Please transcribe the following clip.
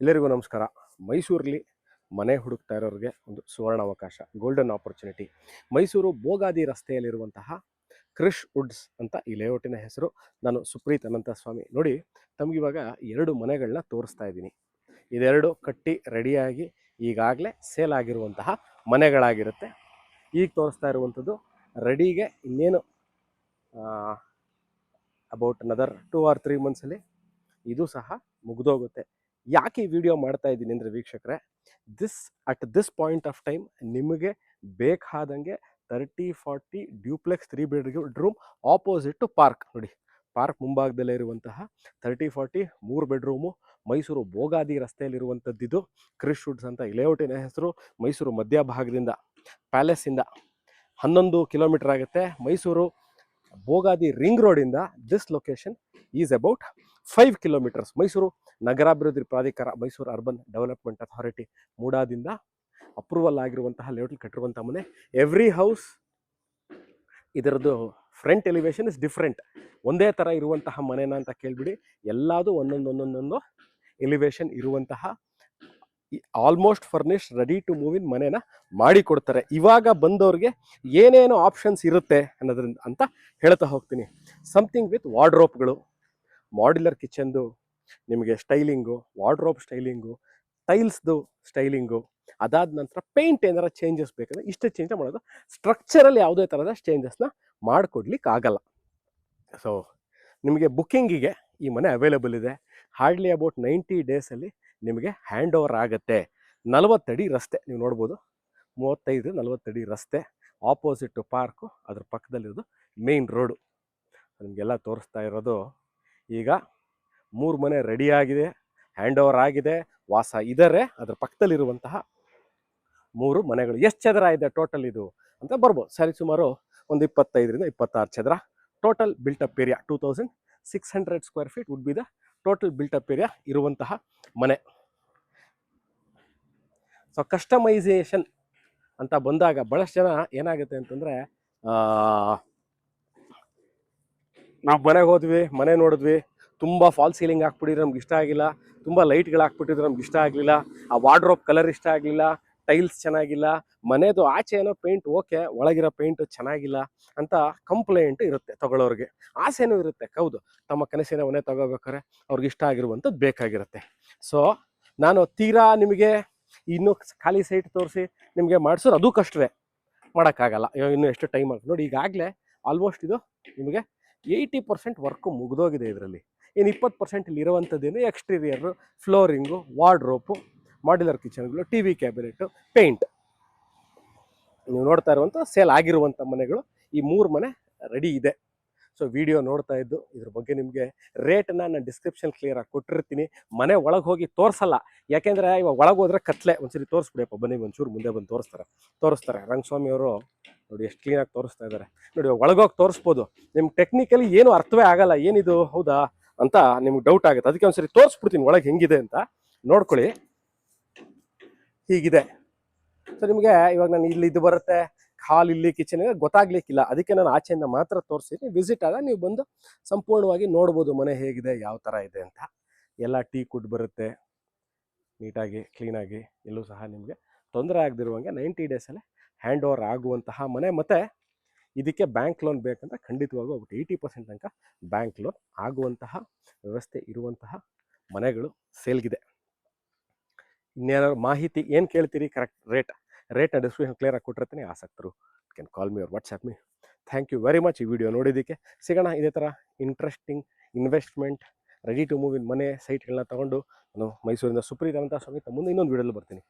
ಎಲ್ಲರಿಗೂ ನಮಸ್ಕಾರ. ಮೈಸೂರಲ್ಲಿ ಮನೆ ಹುಡುಕ್ತಾ ಇರೋರಿಗೆ ಒಂದು ಸುವರ್ಣ ಅವಕಾಶ, ಗೋಲ್ಡನ್ ಆಪರ್ಚುನಿಟಿ. ಮೈಸೂರು ಬೋಗಾದಿ ರಸ್ತೆಯಲ್ಲಿರುವಂತಹ ಕ್ರಿಶ್ ವುಡ್ಸ್ ಅಂತ ಈ ಲೇಔಟಿನ ಹೆಸರು. ನಾನು ಸುಪ್ರೀತ್ ಅನಂತಸ್ವಾಮಿ. ನೋಡಿ, ತಮಗಿವಾಗ 2 ಮನೆಗಳನ್ನ ತೋರಿಸ್ತಾ ಇದ್ದೀನಿ. ಇದೆರಡು ಕಟ್ಟಿ ರೆಡಿಯಾಗಿ ಈಗಾಗಲೇ ಸೇಲ್ ಆಗಿರುವಂತಹ ಮನೆಗಳಾಗಿರುತ್ತೆ. ಈಗ ತೋರಿಸ್ತಾ ಇರುವಂಥದ್ದು ರೆಡಿಗೆ ಇನ್ನೇನು ಅಬೌಟ್ ಅನದರ್ 2 or 3 ಮಂತ್ಸಲ್ಲಿ ಇದು ಸಹ ಮುಗಿದೋಗುತ್ತೆ. ಯಾಕೆ ಈ ವಿಡಿಯೋ ಮಾಡ್ತಾ ಇದ್ದೀನಿ ಅಂದರೆ ವೀಕ್ಷಕರೇ, at this point of time ನಿಮಗೆ ಬೇಕಾದಂಗೆ 30-40 duplex 3 bedroom opposite to park. ನೋಡಿ, ಪಾರ್ಕ್ ಮುಂಭಾಗದಲ್ಲೇ ಇರುವಂತಹ 30-40 3 ಬೆಡ್ರೂಮು ಮೈಸೂರು ಬೋಗಾದಿ ರಸ್ತೆಯಲ್ಲಿರುವಂಥದ್ದಿದು. ಕ್ರಿಶ್ ವುಡ್ಸ್ ಅಂತ ಈ ಲೇಔಟಿನ ಹೆಸರು. ಮೈಸೂರು ಮಧ್ಯಭಾಗದಿಂದ ಪ್ಯಾಲೇಸಿಂದ 11 ಕಿಲೋಮೀಟರ್ ಆಗುತ್ತೆ. ಮೈಸೂರು ಬೋಗಾದಿ ರಿಂಗ್ ರೋಡಿಂದ this location is about 5 kilometres. Mysuru ನಗರಾಭಿವೃದ್ಧಿ ಪ್ರಾಧಿಕಾರ, ಮೈಸೂರು ಅರ್ಬನ್ ಡೆವಲಪ್ಮೆಂಟ್ ಅಥಾರಿಟಿ ಮೂಡಾದಿಂದ ಅಪ್ರೂವಲ್ ಆಗಿರುವಂತಹ ಲೇಔಟ್ ಕಟ್ಟಿರುವಂಥ ಮನೆ. ಎವ್ರಿ ಹೌಸ್ ಇದರದ್ದು ಫ್ರಂಟ್ ಎಲಿವೇಶನ್ ಇಸ್ ಡಿಫ್ರೆಂಟ್. ಒಂದೇ ಥರ ಇರುವಂತಹ ಮನೆನ ಅಂತ ಕೇಳಿಬಿಡಿ, ಎಲ್ಲದೂ ಒಂದೊಂದು ಎಲಿವೇಶನ್ ಇರುವಂತಹ almost furnished ready to move in ಮನೆನ ಮಾಡಿಕೊಡ್ತಾರೆ. ಇವಾಗ ಬಂದವ್ರಿಗೆ ಏನೇನು ಆಪ್ಷನ್ಸ್ ಇರುತ್ತೆ ಅನ್ನೋದ್ರಿಂದ ಅಂತ ಹೇಳ್ತಾ ಹೋಗ್ತೀನಿ. ಸಮಥಿಂಗ್ ವಿತ್ ವಾರ್ಡ್ರೋಬ್ಗಳು, ಮಾಡ್ಯುಲರ್ ಕಿಚನ್ದು ನಿಮಗೆ ಸ್ಟೈಲಿಂಗು, ವಾರ್ಡ್ರೋಬ್ ಸ್ಟೈಲಿಂಗು, ಟೈಲ್ಸ್ದು ಸ್ಟೈಲಿಂಗು, ಅದಾದ ನಂತರ ಪೇಂಟ್ ಏನಾರ ಚೇಂಜಸ್ ಬೇಕಂದರೆ ಇಷ್ಟು ಚೇಂಜ್ ಮಾಡೋದು. ಸ್ಟ್ರಕ್ಚರಲ್ಲಿ ಯಾವುದೇ ಥರದ ಚೇಂಜಸ್ನ ಮಾಡಿಕೊಡ್ಲಿಕ್ಕೆ ಆಗಲ್ಲ. ಸೊ ನಿಮಗೆ ಬುಕ್ಕಿಂಗಿಗೆ ಈ ಮನೆ ಅವೈಲೇಬಲ್ ಇದೆ. ಹಾರ್ಡ್ಲಿ ಅಬೌಟ್ 90 ಡೇಸಲ್ಲಿ ನಿಮಗೆ ಹ್ಯಾಂಡ್ ಓವರ್ ಆಗುತ್ತೆ. 40 ಅಡಿ ರಸ್ತೆ ನೀವು ನೋಡ್ಬೋದು, 35-40 ಅಡಿ ರಸ್ತೆ, ಆಪೋಸಿಟ್ ಪಾರ್ಕು, ಅದ್ರ ಪಕ್ಕದಲ್ಲಿರೋದು ಮೇನ್ ರೋಡು. ನಿಮಗೆಲ್ಲ ತೋರಿಸ್ತಾ ಇರೋದು ಈಗ 3 ಮನೆ ರೆಡಿಯಾಗಿದೆ, ಹ್ಯಾಂಡ್ ಓವರ್ ಆಗಿದೆ, ವಾಸ ಇದ್ದಾರೆ. ಅದ್ರ ಪಕ್ಕದಲ್ಲಿರುವಂತಹ 3 ಮನೆಗಳು. ಎಷ್ಟು ಚದರ ಇದೆ ಟೋಟಲ್ ಇದು ಅಂತ ಬರ್ಬೋದು. ಸರಿ, ಸುಮಾರು ಒಂದು 25-26 ಚದರ total built-up area. 2600 square feet would be the total built-up area ಇರುವಂತಹ ಮನೆ. ಸೊ ಕಸ್ಟಮೈಸೇಷನ್ ಅಂತ ಬಂದಾಗ ಭಾಳಷ್ಟು ಜನ ಏನಾಗುತ್ತೆ ಅಂತಂದರೆ, ನಾವು ಮನೆಗೆ ಹೋದ್ವಿ, ಮನೆ ನೋಡಿದ್ವಿ, ತುಂಬ ಫಾಲ್ ಸೀಲಿಂಗ್ ಹಾಕ್ಬಿಟ್ಟಿದ್ರೆ ನಮ್ಗೆ ಇಷ್ಟ ಆಗಿಲ್ಲ, ತುಂಬ ಲೈಟ್ಗಳು ಹಾಕ್ಬಿಟ್ಟಿದ್ರೆ ನಮ್ಗೆ ಇಷ್ಟ ಆಗಲಿಲ್ಲ, ಆ ವಾರ್ಡ್ರೋಬ್ ಕಲರ್ ಇಷ್ಟ ಆಗಲಿಲ್ಲ, ಟೈಲ್ಸ್ ಚೆನ್ನಾಗಿಲ್ಲ, ಮನೆದು ಆಚೆ ಏನೋ ಪೇಂಟ್ ಓಕೆ, ಒಳಗಿರೋ ಪೇಂಟ್ ಚೆನ್ನಾಗಿಲ್ಲ ಅಂತ ಕಂಪ್ಲೇಂಟ್ ಇರುತ್ತೆ ತಗೊಳ್ಳೋರಿಗೆ. ಆಸೆನೂ ಇರುತ್ತೆ, ಹೌದು, ತಮ್ಮ ಕನಸಿನ ಮನೆ ತಗೋಬೇಕಾದ್ರೆ ಅವ್ರಿಗೆ ಇಷ್ಟ ಆಗಿರುವಂಥದ್ದು ಬೇಕಾಗಿರುತ್ತೆ. ಸೊ ನಾನು ತೀರಾ ನಿಮಗೆ ಇನ್ನೂ ಖಾಲಿ ಸೈಟ್ ತೋರಿಸಿ ನಿಮಗೆ ಮಾಡಿಸೋದು ಅದು ಕಷ್ಟವೇ, ಮಾಡೋಕ್ಕಾಗಲ್ಲ. ಇನ್ನೂ ಎಷ್ಟು ಟೈಮ್ ಆಗುತ್ತೆ ನೋಡಿ. ಈಗಾಗಲೇ ಆಲ್ಮೋಸ್ಟ್ ಇದು ನಿಮಗೆ 80% ವರ್ಕು ಮುಗಿದೋಗಿದೆ. ಇದರಲ್ಲಿ ಇನ್ನು 20% ಇಲ್ಲಿ ಇರುವಂಥದ್ದೇನು ಎಕ್ಸ್ಟೀರಿಯರು, ಫ್ಲೋರಿಂಗು, ವಾರ್ಡ್ರೋಪು, ಮಾಡ್ಯುಲರ್ ಕಿಚನ್ಗಳು, ಟಿ ವಿ ಕ್ಯಾಬಿನೆಟ್ಟು, ಪೇಂಟ್. ನೀವು ನೋಡ್ತಾ ಇರುವಂಥ ಸೇಲ್ ಆಗಿರುವಂಥ ಮನೆಗಳು ಈ 3 ಮನೆ ರೆಡಿ ಇದೆ. ಸೊ ವಿಡಿಯೋ ನೋಡ್ತಾ ಇದ್ದು ಇದ್ರ ಬಗ್ಗೆ ನಿಮಗೆ ರೇಟನ್ನ ನಾನು ಡಿಸ್ಕ್ರಿಪ್ಷನ್ ಕ್ಲಿಯರಾಗಿ ಕೊಟ್ಟಿರ್ತೀನಿ. ಮನೆ ಒಳಗೆ ಹೋಗಿ ತೋರಿಸಲ್ಲ, ಯಾಕೆಂದರೆ ಇವಾಗ ಒಳಗೆ ಹೋದ್ರೆ ಕತ್ಲೆ. ಒಂದ್ಸರಿ ತೋರಿಸ್ಬಿಡಿಯಪ್ಪ, ಬನ್ನಿ ಒಂಚೂರು ಮುಂದೆ ಬಂದು ತೋರಿಸ್ತಾರೆ ರಂಗಸ್ವಾಮಿ ಅವರು. ನೋಡಿ ಎಷ್ಟು ಕ್ಲೀನಾಗಿ ತೋರಿಸ್ತಾ ಇದ್ದಾರೆ. ನೋಡಿ, ಒಳಗೋಗಿ ತೋರಿಸ್ಬೋದು. ನಿಮ್ಗೆ ಟೆಕ್ನಿಕಲಿ ಏನು ಅರ್ಥವೇ ಆಗಲ್ಲ, ಏನಿದು ಹೌದಾ ಅಂತ ನಿಮ್ಗೆ ಡೌಟ್ ಆಗುತ್ತೆ. ಅದಕ್ಕೆ ಒಂದ್ಸರಿ ತೋರಿಸ್ಬಿಡ್ತೀನಿ ಒಳಗೆ ಹೆಂಗಿದೆ ಅಂತ ನೋಡ್ಕೊಳ್ಳಿ. ಹೀಗಿದೆ. ಸೊ ನಿಮಗೆ ಇವಾಗ ನಾನು ಇಲ್ಲಿ ಇದು ಬರುತ್ತೆ, ಹಾಲ್ ಇಲ್ಲಿ ಕಿಚನ್ ಗೊತ್ತಾಗ್ಲಿಕ್ಕಿಲ್ಲ, ಅದಕ್ಕೆ ನಾನು ಆಚೆಯಿಂದ ಮಾತ್ರ ತೋರಿಸ್ತೀನಿ. ವಿಸಿಟ್ ಆಗ ನೀವು ಬಂದು ಸಂಪೂರ್ಣವಾಗಿ ನೋಡ್ಬೋದು ಮನೆ ಹೇಗಿದೆ, ಯಾವ ಥರ ಇದೆ ಅಂತ. ಎಲ್ಲ ಟೀ ಕುಡ್ ಬರುತ್ತೆ, ನೀಟಾಗಿ ಕ್ಲೀನಾಗಿ, ಎಲ್ಲೂ ಸಹ ನಿಮಗೆ ತೊಂದರೆ ಆಗದಿರುವಂಗೆ 90 ಡೇಸಲ್ಲೇ ಹ್ಯಾಂಡ್ ಓವರ್ ಆಗುವಂತಹ ಮನೆ. ಮತ್ತು ಇದಕ್ಕೆ ಬ್ಯಾಂಕ್ ಲೋನ್ ಬೇಕಂತ ಖಂಡಿತವಾಗೂ 80% ತನಕ ಬ್ಯಾಂಕ್ ಲೋನ್ ಆಗುವಂತಹ ವ್ಯವಸ್ಥೆ ಇರುವಂತಹ ಮನೆಗಳು ಸೇಲ್ಗಿದೆ. ಇನ್ನೇನಾದ್ರು ಮಾಹಿತಿ ಏನು ಕೇಳ್ತೀರಿ, ಕರೆಕ್ಟ್ ರೇಟ್ನ ಡಿಸ್ಕ್ರಿಪ್ಷನ್ ಕ್ಲಿಯರಾಗಿ ಕೊಟ್ಟಿರ್ತೀನಿ. ಆಸಕ್ತರು can call me or WhatsApp me. Thank you very much ಈ ವಿಡಿಯೋ ನೋಡಿದ್ದಕ್ಕೆ. ಸಿಗೋಣ ಇದೇ ಥರ interesting investment ready to move in ಮನೆ ಸೈಟ್ಗಳನ್ನ ತೊಗೊಂಡು. ನಾನು ಮೈಸೂರಿಂದ ಸುಪ್ರೀತ್ ಅನಂತಸ್ವಾಮಿ ಮುಂದೆ ಇನ್ನೊಂದು ವಿಡಿಯೋದಲ್ಲಿ ಬರ್ತೀನಿ.